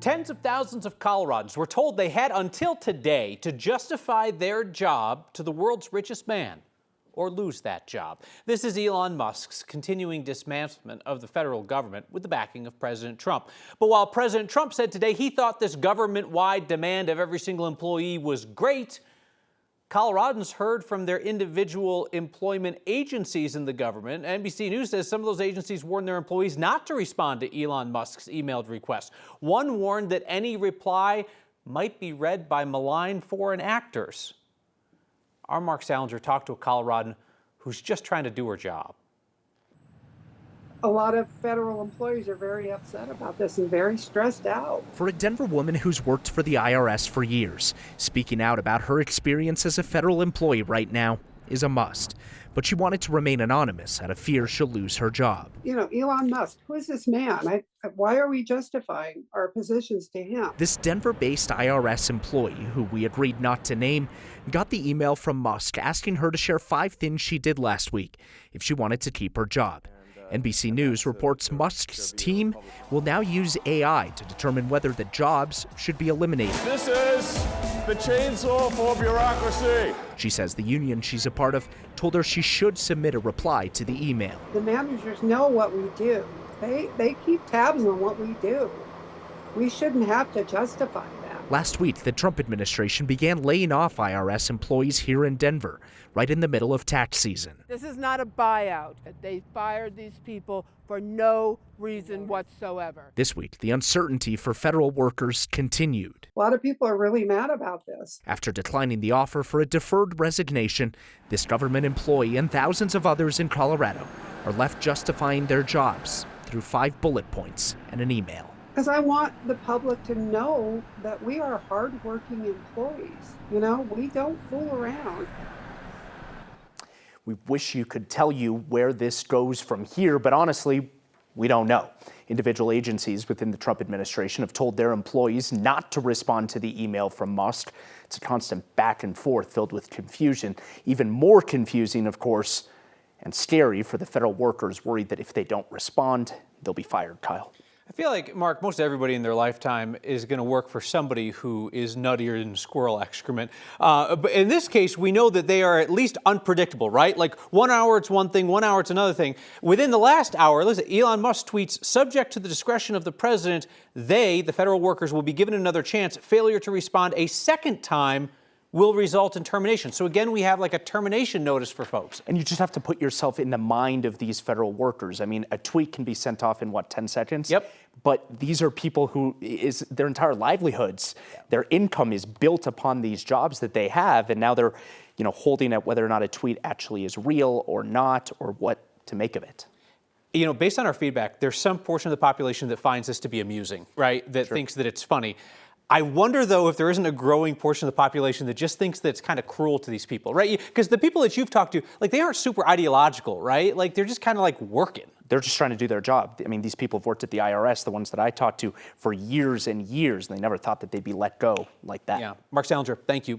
Tens of thousands of Coloradans were told they had until today to justify their job to the world's richest man or lose that job. This is Elon Musk's continuing dismantlement of the federal government with the backing of President Trump. But while President Trump said today he thought this government-wide demand of every single employee was great, Coloradans heard from their individual employment agencies in the government. NBC News says some of those agencies warned their employees not to respond to Elon Musk's emailed request. One warned that any reply might be read by malign foreign actors. Our Mark Salinger talked to a Coloradan who's just trying to do her job. A lot of federal employees are very upset about this and very stressed out. For a Denver woman who's worked for the IRS for years, speaking out about her experience as a federal employee right now is a must. But she wanted to remain anonymous out of fear she'll lose her job. You know, Elon Musk, who is this man? Why are we justifying our positions to him? This Denver-based IRS employee, who we agreed not to name, got the email from Musk asking her to share 5 things she did last week if she wanted to keep her job. NBC News reports Musk's team will now use AI to determine whether the jobs should be eliminated. This is the chainsaw for bureaucracy. She says the union she's a part of told her she should submit a reply to the email. The managers know what we do. They keep tabs on what we do. We shouldn't have to justify that. Last week, the Trump administration began laying off IRS employees here in Denver, right in the middle of tax season. This is not a buyout. They fired these people for no reason whatsoever. This week, the uncertainty for federal workers continued. A lot of people are really mad about this. After declining the offer for a deferred resignation, this government employee and thousands of others in Colorado are left justifying their jobs through 5 bullet points and an email. Because I want the public to know that we are hardworking employees. You know, we don't fool around. We wish you could tell you where this goes from here, but honestly, we don't know. Individual agencies within the Trump administration have told their employees not to respond to the email from Musk. It's a constant back and forth filled with confusion. Even more confusing, of course, and scary for the federal workers worried that if they don't respond, they'll be fired. Kyle. I feel like, Mark, most everybody in their lifetime is going to work for somebody who is nuttier than squirrel excrement. But in this case, we know that they are at least unpredictable, right? Like 1 hour it's one thing, 1 hour it's another thing. Within the last hour, listen, Elon Musk tweets, subject to the discretion of the president, they, the federal workers, will be given another chance. Failure to respond a second time will result in termination. So again, we have like a termination notice for folks. And you just have to put yourself in the mind of these federal workers. I mean, a tweet can be sent off in, what, 10 seconds? Yep. But these are people who is their entire livelihoods, their income is built upon these jobs that they have, and now they're, holding at whether or not a tweet actually is real or not, or what to make of it. You know, based on our feedback, there's some portion of the population that finds this to be amusing, right? That thinks that it's funny. I wonder, though, if there isn't a growing portion of the population that just thinks that it's kind of cruel to these people, right? Because the people that you've talked to, like, they aren't super ideological, right? Like, they're just kind of like working. They're just trying to do their job. I mean, these people have worked at the IRS, the ones that I talked to, for years and years, and they never thought that they'd be let go like that. Yeah. Mark Salinger, thank you.